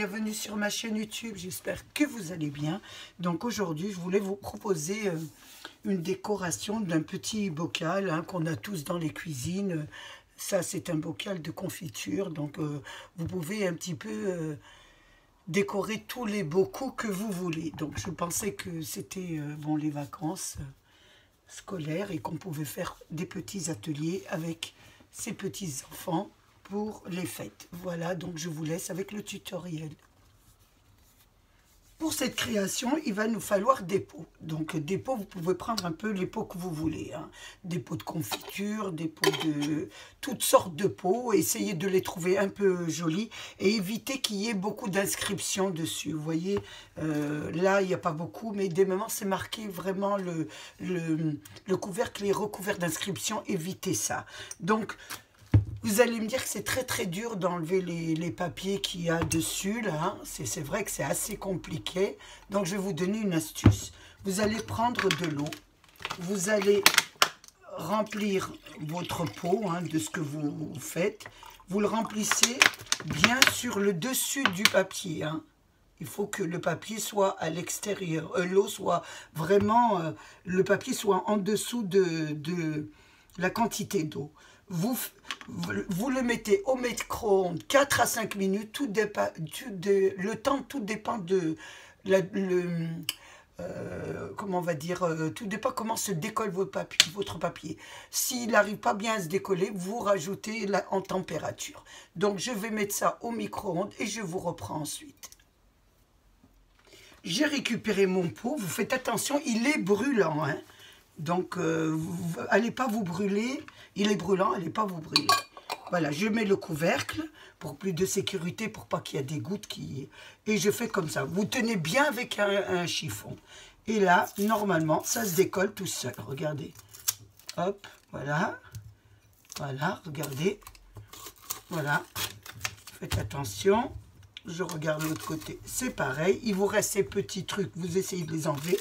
bienvenue sur ma chaîne YouTube, j'espère que vous allez bien. Donc aujourd'hui, je voulais vous proposer une décoration d'un petit bocal qu'on a tous dans les cuisines. Ça, c'est un bocal de confiture, donc vous pouvez un petit peu décorer tous les bocaux que vous voulez. Donc je pensais que c'était bon, les vacances scolaires et qu'on pouvait faire des petits ateliers avec ces petits enfants pour les fêtes. Voilà, donc je vous laisse avec le tutoriel. Pour cette création, il va nous falloir des pots. Donc des pots, vous pouvez prendre un peu les pots que vous voulez. Des pots de confiture, des pots de toutes sortes de pots. Essayez de les trouver un peu jolis et évitez qu'il y ait beaucoup d'inscriptions dessus. Vous voyez, là, il n'y a pas beaucoup, mais des moments, c'est marqué vraiment le couvercle est recouvert d'inscriptions. Évitez ça. Donc, vous allez me dire que c'est très dur d'enlever les papiers qu'il y a dessus, là. C'est vrai que c'est assez compliqué. Donc, je vais vous donner une astuce. Vous allez prendre de l'eau. Vous allez remplir votre pot de ce que vous faites. Vous le remplissez bien sur le dessus du papier. Il faut que le papier soit à l'extérieur. L'eau soit vraiment... le papier soit en dessous de la quantité d'eau. Vous le mettez au micro-ondes 4 à 5 minutes, tout dépend de comment on va dire, tout dépend comment se décolle votre papier. S'il n'arrive pas bien à se décoller, vous rajoutez en température. Donc je vais mettre ça au micro-ondes et je vous reprends ensuite. J'ai récupéré mon pot, vous faites attention, il est brûlant, donc, allez pas vous brûler. Il est brûlant, allez pas vous brûler. Voilà, je mets le couvercle pour plus de sécurité, pour pas qu'il y ait des gouttes qui... Et je fais comme ça. Vous tenez bien avec un chiffon. Et là, normalement, ça se décolle tout seul. Regardez. Hop, voilà. Voilà, regardez. Voilà. Faites attention. Je regarde l'autre côté. C'est pareil. Il vous reste ces petits trucs. Vous essayez de les enlever.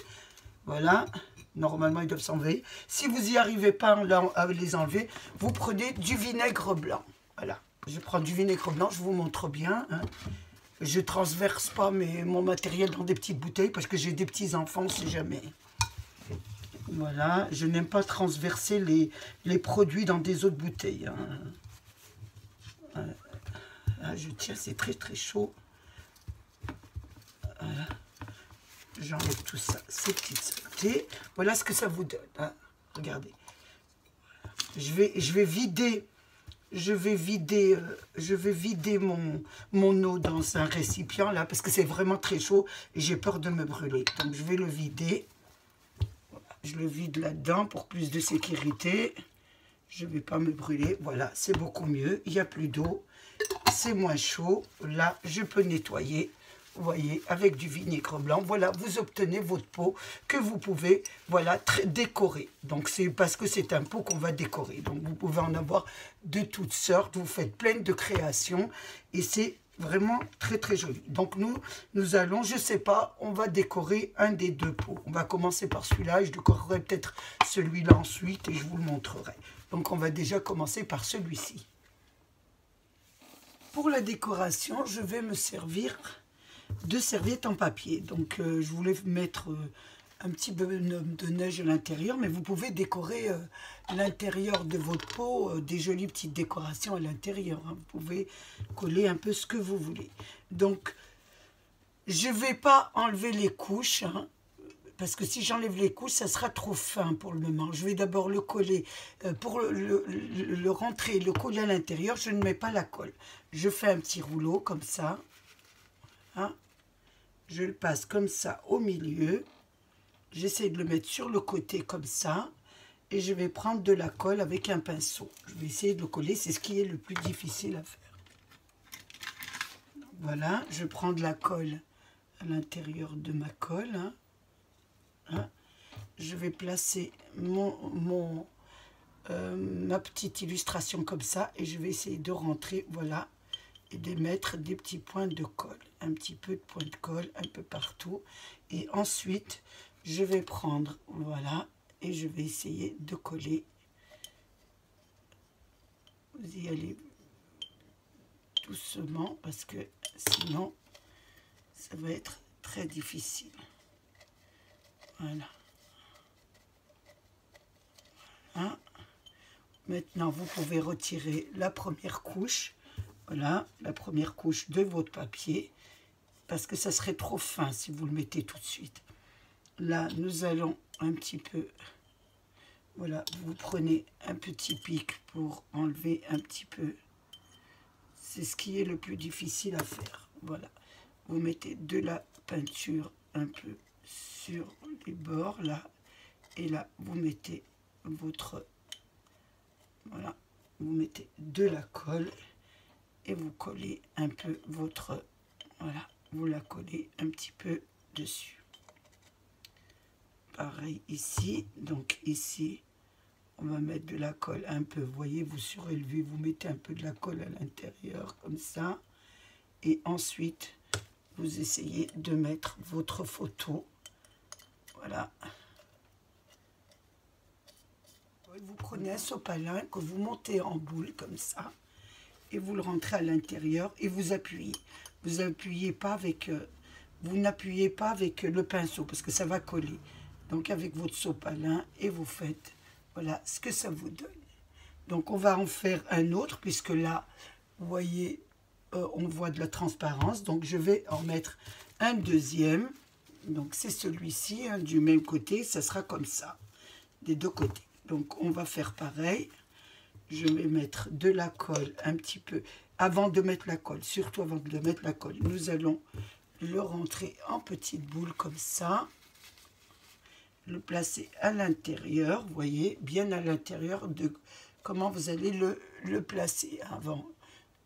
Voilà. Normalement, ils doivent s'enlever. Si vous n'y arrivez pas à les enlever, vous prenez du vinaigre blanc. Voilà. Je prends du vinaigre blanc, je vous montre bien. Je ne transverse pas mon matériel dans des petites bouteilles parce que j'ai des petits-enfants, on ne sait jamais. Voilà. Je n'aime pas transverser les produits dans des autres bouteilles. Là, je tiens, c'est très chaud. Voilà. J'enlève tout ça, ces petites saletés. Voilà ce que ça vous donne. Regardez. Je vais vider mon eau dans un récipient là parce que c'est vraiment très chaud et j'ai peur de me brûler. Donc je vais le vider. Voilà, je le vide là-dedans pour plus de sécurité. Je ne vais pas me brûler. Voilà, c'est beaucoup mieux. Il n'y a plus d'eau. C'est moins chaud. Là, je peux nettoyer. Vous voyez, avec du vinaigre blanc, voilà, vous obtenez votre pot que vous pouvez, voilà, décorer. Donc, c'est parce que c'est un pot qu'on va décorer. Donc, vous pouvez en avoir de toutes sortes. Vous faites plein de créations et c'est vraiment très joli. Donc, nous allons, je sais pas, on va décorer un des deux pots. On va commencer par celui-là. Je décorerai peut-être celui-là ensuite et je vous le montrerai. Donc, on va déjà commencer par celui-ci. Pour la décoration, je vais me servir de serviettes en papier. Donc je voulais mettre un petit peu de neige à l'intérieur, mais vous pouvez décorer l'intérieur de votre pot, des jolies petites décorations à l'intérieur. Vous pouvez coller un peu ce que vous voulez. Donc je ne vais pas enlever les couches, parce que si j'enlève les couches, ça sera trop fin pour le moment. Je vais d'abord le coller, pour le rentrer, le coller à l'intérieur, je ne mets pas la colle. Je fais un petit rouleau comme ça. Je le passe comme ça au milieu. J'essaie de le mettre sur le côté comme ça. Et je vais prendre de la colle avec un pinceau. Je vais essayer de le coller. C'est ce qui est le plus difficile à faire. Voilà. Je prends de la colle à l'intérieur de ma colle. Je vais placer ma petite illustration comme ça. Et je vais essayer de rentrer. Voilà. Et de mettre des petits points de colle, un petit peu de points de colle un peu partout. Et ensuite, je vais prendre, voilà, et je vais essayer de coller. Vous y allez doucement parce que sinon, ça va être très difficile. Voilà. Hein? Maintenant, vous pouvez retirer la première couche. Voilà, la première couche de votre papier. Parce que ça serait trop fin si vous le mettez tout de suite. Là, nous allons un petit peu... Voilà, vous prenez un petit pic pour enlever un petit peu. C'est ce qui est le plus difficile à faire. Voilà, vous mettez de la peinture un peu sur les bords, là. Et là, vous mettez votre... Voilà, vous mettez de la colle et vous collez un peu votre... Voilà, vous la collez un petit peu dessus. Pareil ici, donc ici, on va mettre de la colle un peu. Vous voyez, vous surélevez, vous mettez un peu de la colle à l'intérieur, comme ça. Et ensuite, vous essayez de mettre votre photo. Voilà. Vous prenez un sopalin que vous montez en boule, comme ça. Et vous le rentrez à l'intérieur et vous appuyez. Vous appuyez pas avec... vous n'appuyez pas avec le pinceau, parce que ça va coller. Donc avec votre sopalin et vous faites, voilà ce que ça vous donne. Donc on va en faire un autre, puisque là, vous voyez, on voit de la transparence. Donc je vais en mettre un deuxième. Donc c'est celui-ci, hein, du même côté, ça sera comme ça, des deux côtés. Donc on va faire pareil. Je vais mettre de la colle un petit peu. Avant de mettre la colle, surtout avant de mettre la colle, nous allons le rentrer en petites boules comme ça. Le placer à l'intérieur, vous voyez, bien à l'intérieur de comment vous allez le placer avant.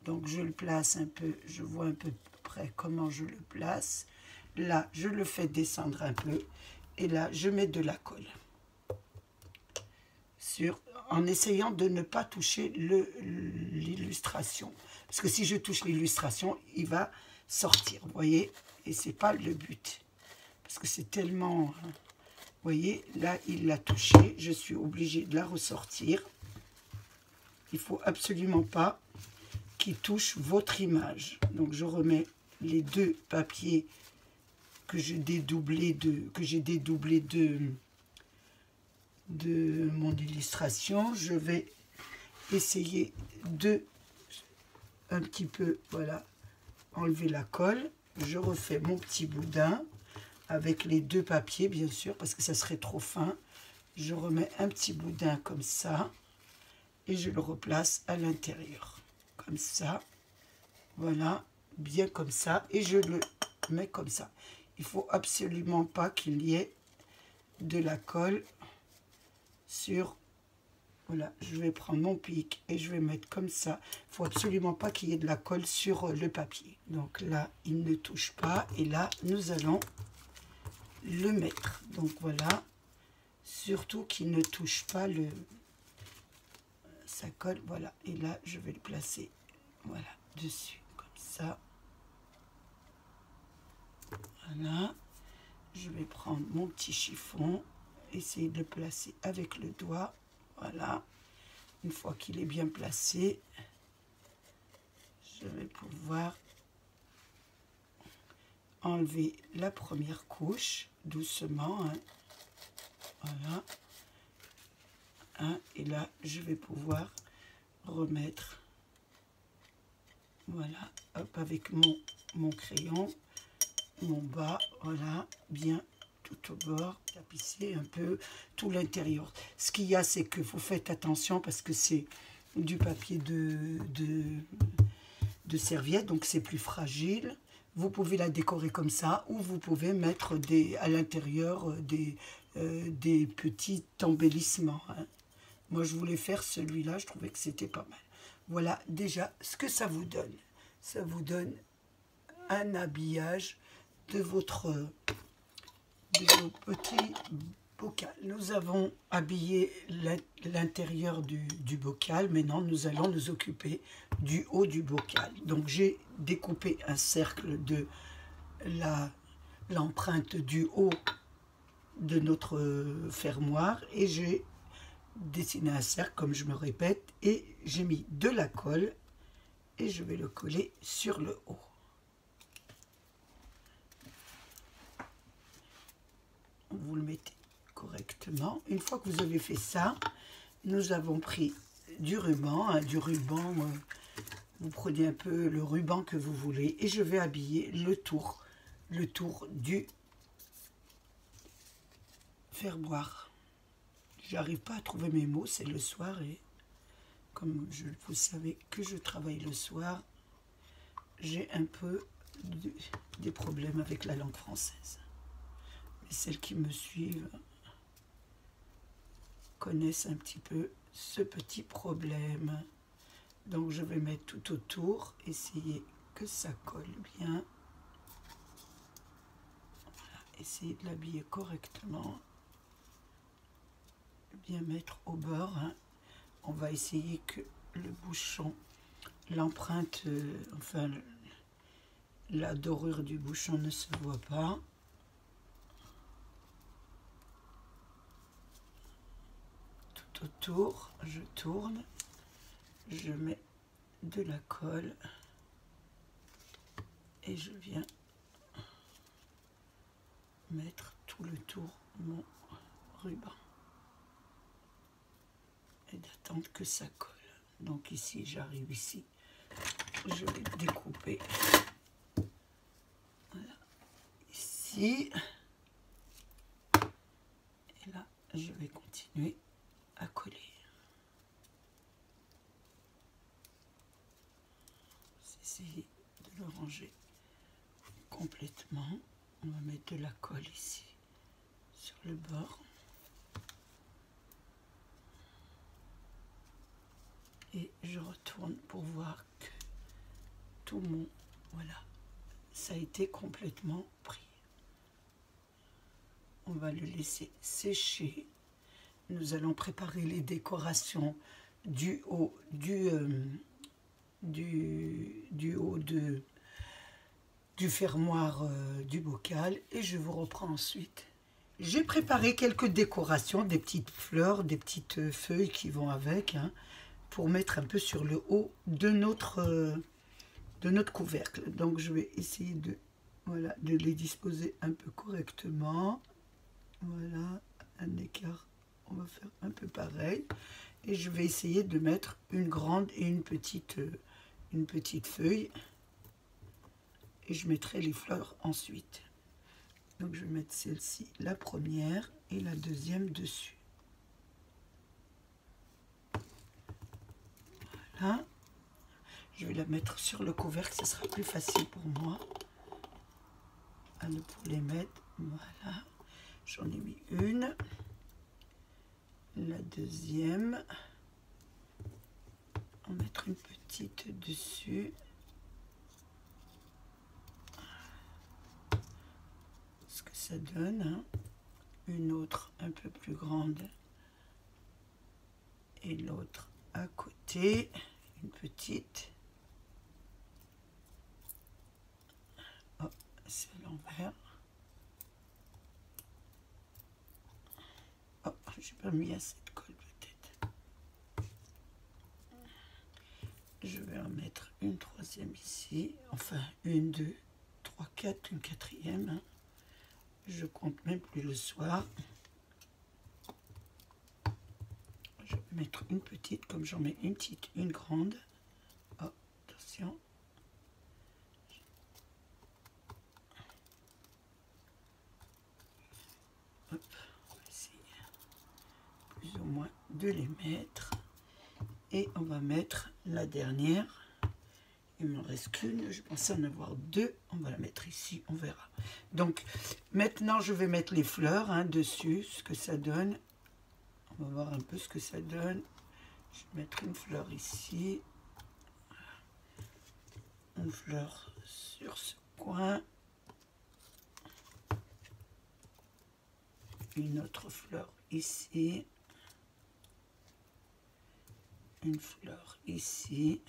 Donc je le place un peu, je vois un peu près comment je le place. Là, je le fais descendre un peu et là, je mets de la colle. En essayant de ne pas toucher l'illustration. Parce que si je touche l'illustration, il va sortir, vous voyez, et c'est pas le but. Parce que c'est tellement... Vous voyez, là, il l'a touché. Je suis obligée de la ressortir. Il ne faut absolument pas qu'il touche votre image. Donc, je remets les deux papiers que j'ai dédoublés de mon illustration. Je vais essayer de un petit peu, voilà, enlever la colle. Je refais mon petit boudin avec les deux papiers, bien sûr, parce que ça serait trop fin. Je remets un petit boudin comme ça et je le replace à l'intérieur, comme ça. Voilà, bien comme ça, et je le mets comme ça. Il faut absolument pas qu'il y ait de la colle sur... Voilà, je vais prendre mon pic et je vais mettre comme ça. Il faut absolument pas qu'il y ait de la colle sur le papier. Donc là, il ne touche pas. Et là, nous allons le mettre. Donc voilà, surtout qu'il ne touche pas ça colle, voilà. Et là, je vais le placer, voilà, dessus, comme ça. Voilà. Je vais prendre mon petit chiffon, essayer de le placer avec le doigt. Voilà. Une fois qu'il est bien placé, je vais pouvoir enlever la première couche doucement, hein. Voilà, hein, et là je vais pouvoir remettre, voilà, hop, avec mon crayon, mon bas, voilà, bien tout au bord, tapisser un peu tout l'intérieur. Ce qu'il y a, c'est que vous faites attention parce que c'est du papier de serviette, donc c'est plus fragile. Vous pouvez la décorer comme ça, ou vous pouvez mettre à l'intérieur des petits embellissements, hein. Moi, je voulais faire celui-là, je trouvais que c'était pas mal. Voilà déjà ce que ça vous donne. Ça vous donne un habillage de vos petits bocal. Nous avons habillé l'intérieur du bocal. Maintenant, nous allons nous occuper du haut du bocal. Donc, j'ai découpé un cercle de l'empreinte du haut de notre fermoir et j'ai dessiné un cercle, comme je me répète, et j'ai mis de la colle et je vais le coller sur le haut. vous le mettez correctement. Une fois que vous avez fait ça, nous avons pris du ruban, hein, vous prenez un peu le ruban que vous voulez et je vais habiller le tour du faire-boire. J'arrive pas à trouver mes mots, c'est le soir et comme vous savez que je travaille le soir, j'ai un peu des problèmes avec la langue française. Mais celles qui me suivent connaissent un petit peu ce petit problème. Donc je vais mettre tout autour, essayer que ça colle bien. Voilà, essayer de l'habiller correctement. Bien mettre au bord. Hein. On va essayer que le bouchon, l'empreinte, enfin la dorure du bouchon ne se voit pas. Tout autour, je tourne. Je mets de la colle et je viens mettre tout le tour mon ruban et d'attendre que ça colle. Donc ici, j'arrive ici, je vais découper. Voilà. Ici. Et là, je vais continuer à coller. Essayer de le ranger complètement. On va mettre de la colle ici sur le bord et je retourne pour voir que tout mon voilà, ça a été complètement pris. On va le laisser sécher. Nous allons préparer les décorations du haut du fermoir du bocal et je vous reprends ensuite. J'ai préparé quelques décorations, des petites fleurs, des petites feuilles qui vont avec, hein, pour mettre un peu sur le haut de notre couvercle. Donc je vais essayer de les disposer un peu correctement. Voilà, un écart, on va faire un peu pareil. Et je vais essayer de mettre une grande et une petite feuille. Et je mettrai les fleurs ensuite. Donc je vais mettre celle-ci, la première, et la deuxième dessus. Voilà. Je vais la mettre sur le couvercle, ce sera plus facile pour moi. Pour les mettre, voilà. J'en ai mis une. La deuxième. On va mettre une petite dessus. Ce que ça donne, hein. Une autre un peu plus grande et l'autre à côté, une petite. Oh, c'est à l'envers. Oh, j'ai pas mis assez de colle peut-être. Je vais en mettre une troisième ici, enfin une, deux, trois, quatre, une quatrième. Hein. Je compte même plus le soir. Je vais mettre une petite, comme j'en mets une petite, une grande. Oh, attention. Hop, on va essayer plus ou moins de les mettre. Et on va mettre la dernière. Il m'en reste qu'une, je pensais en avoir deux. On va la mettre ici, on verra. Donc, maintenant, je vais mettre les fleurs dessus, ce que ça donne. On va voir un peu ce que ça donne. Je vais mettre une fleur ici. Une fleur sur ce coin. Une autre fleur ici. Une fleur ici.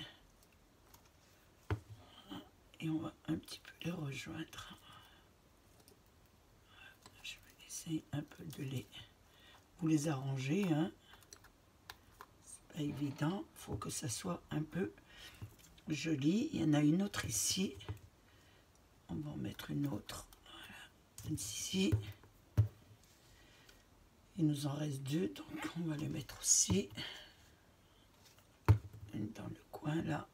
Et on va un petit peu les rejoindre. Je vais essayer un peu de vous les arranger. Hein. C'est pas évident. Il faut que ça soit un peu joli. Il y en a une autre ici. On va en mettre une autre. Voilà. Ici. Il nous en reste 2, donc on va les mettre aussi. Une dans le coin là.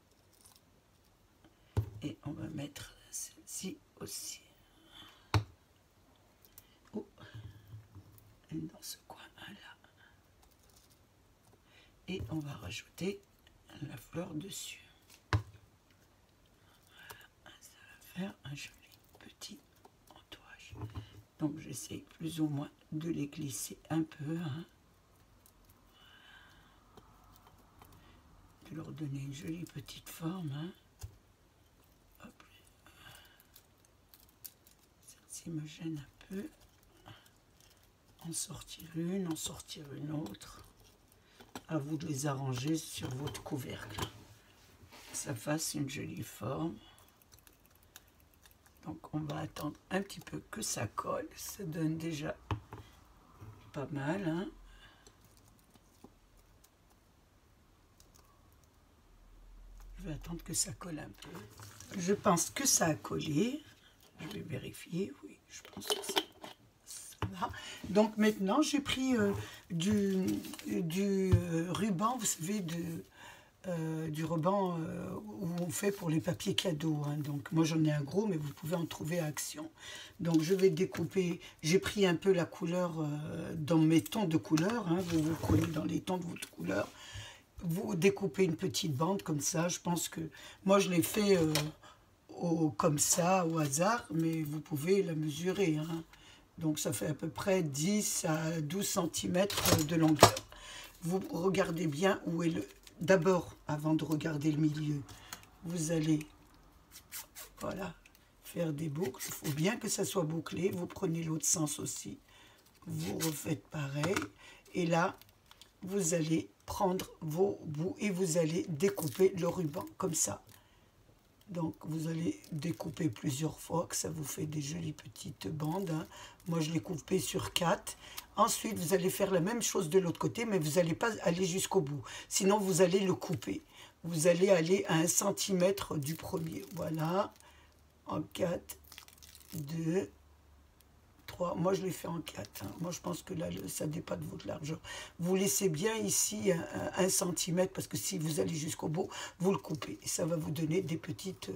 Et on va mettre celle-ci aussi. Oh. Une dans ce coin là. Et on va rajouter la fleur dessus. Voilà, ça va faire un joli petit entourage. Donc j'essaie plus ou moins de les glisser un peu, hein, de leur donner une jolie petite forme. Hein. Hop. Celle-ci me gêne un peu. En sortir une autre. À vous de les arranger sur votre couvercle. Que ça fasse une jolie forme. Donc on va attendre un petit peu que ça colle. Ça donne déjà pas mal. Hein. Je vais attendre que ça colle un peu. Je pense que ça a collé. Je vais vérifier. Oui, je pense que ça va. Donc maintenant j'ai pris du ruban, vous savez, du ruban où on fait pour les papiers cadeaux. Hein. Donc moi j'en ai un gros, mais vous pouvez en trouver à Action. Donc je vais découper, j'ai pris un peu la couleur dans mes tons de couleur. Hein. Vous vous collez dans les tons de votre couleur. Vous découpez une petite bande comme ça. Je pense que moi je l'ai fait comme ça, au hasard, mais vous pouvez la mesurer. Hein. Donc ça fait à peu près 10 à 12 cm de longueur. Vous regardez bien où est le... D'abord, avant de regarder le milieu, vous allez, voilà, faire des boucles. Il faut bien que ça soit bouclé. Vous prenez l'autre sens aussi. Vous refaites pareil. Et là, vous allez prendre vos bouts et vous allez découper le ruban comme ça. Donc vous allez découper plusieurs fois, que ça vous fait des jolies petites bandes. Hein. Moi je l'ai coupé sur 4. Ensuite vous allez faire la même chose de l'autre côté, mais vous n'allez pas aller jusqu'au bout. Sinon vous allez le couper. Vous allez aller à 1 cm du premier. Voilà. En 4, 2, 3. Moi je l'ai fait en 4. Hein. Moi je pense que là ça dépasse votre largeur. Vous laissez bien ici 1 cm, parce que si vous allez jusqu'au bout, vous le coupez. Et ça va vous donner des petites,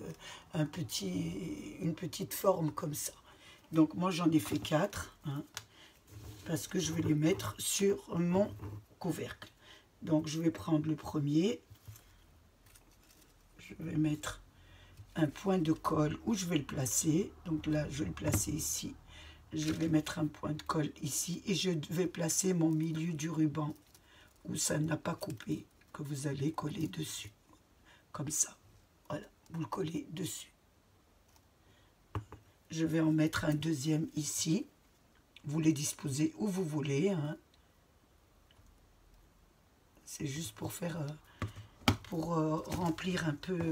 une petite forme comme ça. Donc moi j'en ai fait 4. Hein, parce que je vais les mettre sur mon couvercle. Donc je vais prendre le premier. Je vais mettre un point de colle où je vais le placer. Donc là je vais le placer ici. Je vais mettre un point de colle ici et je vais placer mon milieu du ruban où ça n'a pas coupé, que vous allez coller dessus. Comme ça. Voilà, vous le collez dessus. Je vais en mettre un deuxième ici. Vous les disposez où vous voulez. Hein. C'est juste pour faire... pour remplir un peu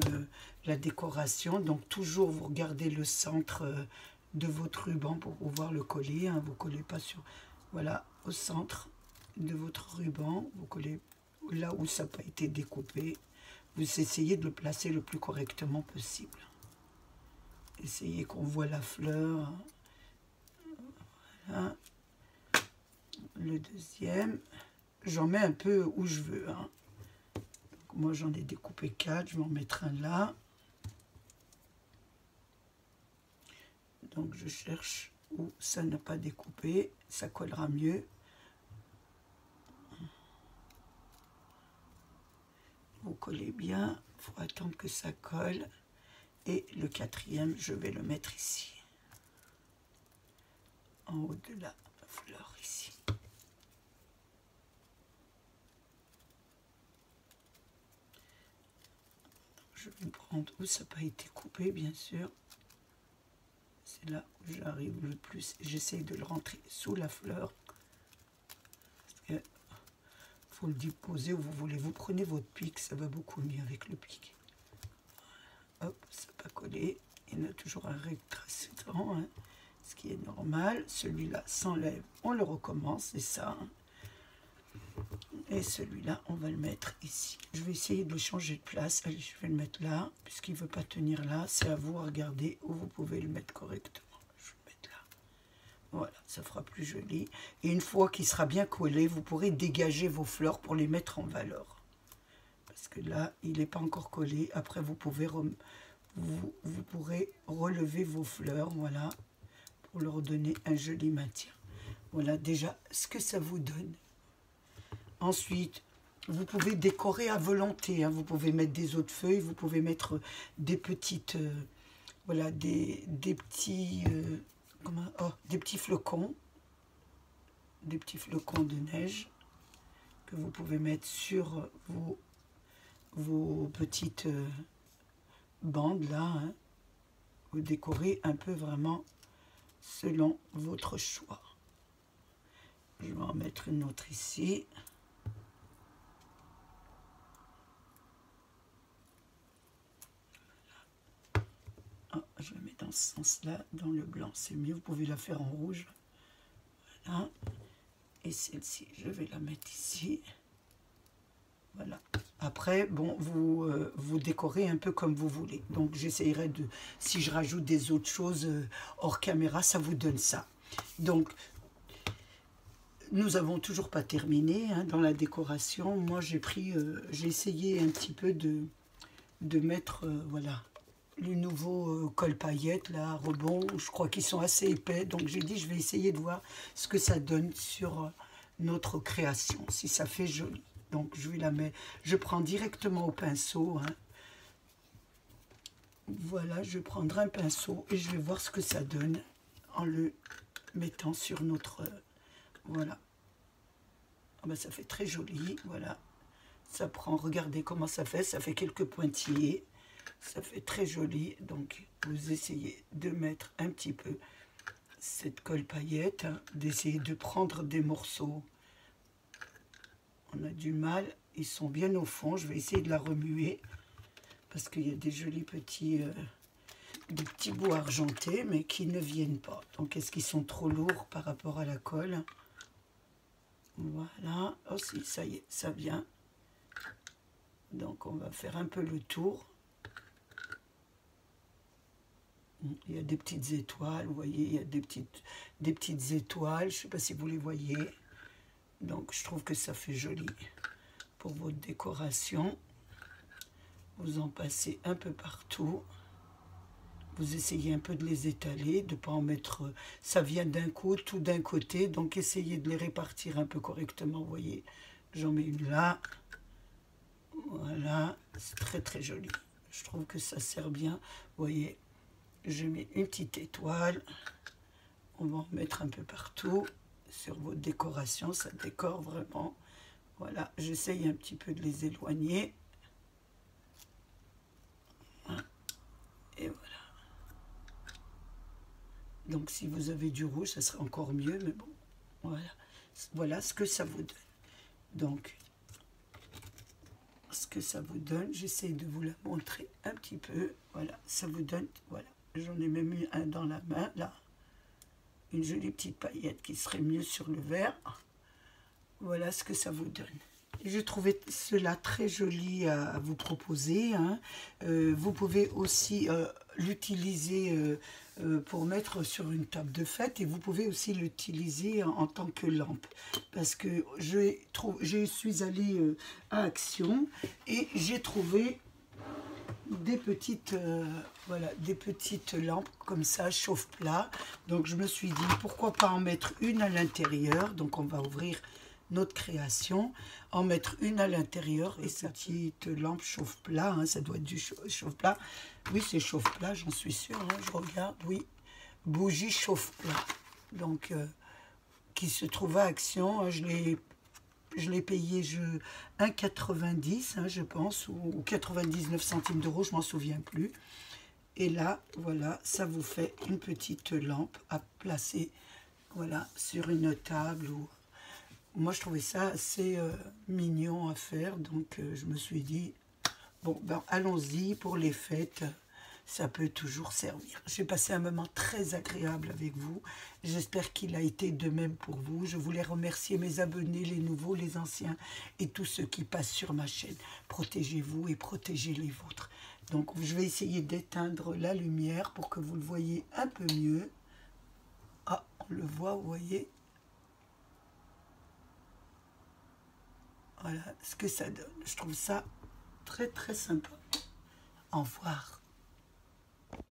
la décoration. Donc toujours vous regardez le centre de votre ruban pour pouvoir le coller. Hein. Vous ne collez pas sur... Voilà, au centre de votre ruban. Vous collez là où ça n'a pas été découpé. Vous essayez de le placer le plus correctement possible. Essayez qu'on voit la fleur. Voilà. Le deuxième. J'en mets un peu où je veux. Hein. Moi, j'en ai découpé 4. Je vais en mettre un là. Donc, je cherche où ça n'a pas découpé. Ça collera mieux. Vous collez bien. Il faut attendre que ça colle. Et le quatrième, je vais le mettre ici. En haut de la fleur, ici. Je vais prendre où ça n'a pas été coupé, bien sûr. C'est là où j'arrive le plus. J'essaye de le rentrer sous la fleur. Il faut le déposer où vous voulez. Vous prenez votre pic, ça va beaucoup mieux avec le pic. Hop, ça n'a pas collé. Il y en a toujours un rétrécissement, hein, ce qui est normal. Celui-là s'enlève, on le recommence, c'est ça. Hein. Et celui-là, on va le mettre ici. Je vais essayer de le changer de place. Allez, je vais le mettre là, puisqu'il ne veut pas tenir là. C'est à vous à regarder où vous pouvez le mettre correctement. Je vais le mettre là. Voilà, ça fera plus joli. Et une fois qu'il sera bien collé, vous pourrez dégager vos fleurs pour les mettre en valeur. Parce que là, il n'est pas encore collé. Après, vous pourrez relever vos fleurs, voilà, pour leur donner un joli maintien. Voilà déjà ce que ça vous donne. Ensuite, vous pouvez décorer à volonté. Hein. Vous pouvez mettre des autres feuilles, vous pouvez mettre des petites, voilà, des petits, des petits flocons de neige que vous pouvez mettre sur vos petites bandes là. Hein. Vous décorez un peu vraiment selon votre choix. Je vais en mettre une autre ici. Oh, je la mets dans ce sens-là, dans le blanc, c'est mieux. Vous pouvez la faire en rouge. Voilà. Et celle-ci, je vais la mettre ici. Voilà. Après, bon, vous décorez un peu comme vous voulez. Donc, j'essayerai de, si je rajoute des autres choses hors caméra, ça vous donne ça. Donc, nous n'avons toujours pas terminé hein, dans la décoration. Moi, j'ai essayé un petit peu de mettre, voilà, les nouveaux col paillettes, là, rebond. Je crois qu'ils sont assez épais. Donc, j'ai dit, je vais essayer de voir ce que ça donne sur notre création, si ça fait joli. Donc, je vais la mettre, je prends directement au pinceau. Hein. Voilà, je prendrai un pinceau et je vais voir ce que ça donne en le mettant sur notre... voilà. Ah ben, ça fait très joli, voilà. Ça prend, regardez comment ça fait quelques pointillés. Ça fait très joli. Donc, vous essayez de mettre un petit peu cette colle paillette, hein, d'essayer de prendre des morceaux. On a du mal, ils sont bien au fond. Je vais essayer de la remuer parce qu'il y a des jolis petits... des petits bouts argentés, mais qui ne viennent pas. Donc, est-ce qu'ils sont trop lourds par rapport à la colle? Voilà. Oh si, ça y est, ça vient. Donc, on va faire un peu le tour. Il y a des petites étoiles, vous voyez, il y a des petites étoiles. Je ne sais pas si vous les voyez. Donc, je trouve que ça fait joli pour votre décoration. Vous en passez un peu partout. Vous essayez un peu de les étaler, de ne pas en mettre... Ça vient d'un coup, tout d'un côté. Donc, essayez de les répartir un peu correctement. Vous voyez, j'en mets une là. Voilà, c'est très, très joli. Je trouve que ça sert bien. Vous voyez, je mets une petite étoile. On va en mettre un peu partout. Sur votre décoration, ça décore vraiment. Voilà, j'essaye un petit peu de les éloigner. Et voilà. Donc, si vous avez du rouge, ça serait encore mieux, mais bon, voilà. Voilà ce que ça vous donne. Donc, ce que ça vous donne, j'essaie de vous la montrer un petit peu. Voilà, ça vous donne, voilà. J'en ai même mis un dans la main, là. Une jolie petite paillette qui serait mieux sur le verre. Voilà ce que ça vous donne. Je trouvais cela très joli à vous proposer. Hein. Vous pouvez aussi l'utiliser pour mettre sur une table de fête et vous pouvez aussi l'utiliser en tant que lampe. Parce que je suis allée à Action et j'ai trouvé des petites, voilà, des petites lampes comme ça, chauffe-plat. Donc je me suis dit, pourquoi pas en mettre une à l'intérieur. Donc on va ouvrir notre création, en mettre une à l'intérieur et cette petite lampe chauffe-plat, hein, ça doit être du chauffe-plat. Oui, c'est chauffe-plat, j'en suis sûre, hein, je regarde, oui. Bougie chauffe-plat. Donc, qui se trouve à Action, hein, je l'ai payé 1,90, hein, je pense, ou 99 centimes d'euros, je m'en souviens plus. Et là, voilà, ça vous fait une petite lampe à placer, voilà, sur une table. Ou... Moi, je trouvais ça assez mignon à faire, donc je me suis dit, bon, ben, allons-y pour les fêtes. Ça peut toujours servir. J'ai passé un moment très agréable avec vous. J'espère qu'il a été de même pour vous. Je voulais remercier mes abonnés, les nouveaux, les anciens et tous ceux qui passent sur ma chaîne. Protégez-vous et protégez les vôtres. Donc, je vais essayer d'éteindre la lumière pour que vous le voyez un peu mieux. Ah, on le voit, vous voyez. Voilà ce que ça donne. Je trouve ça très très sympa. Au revoir.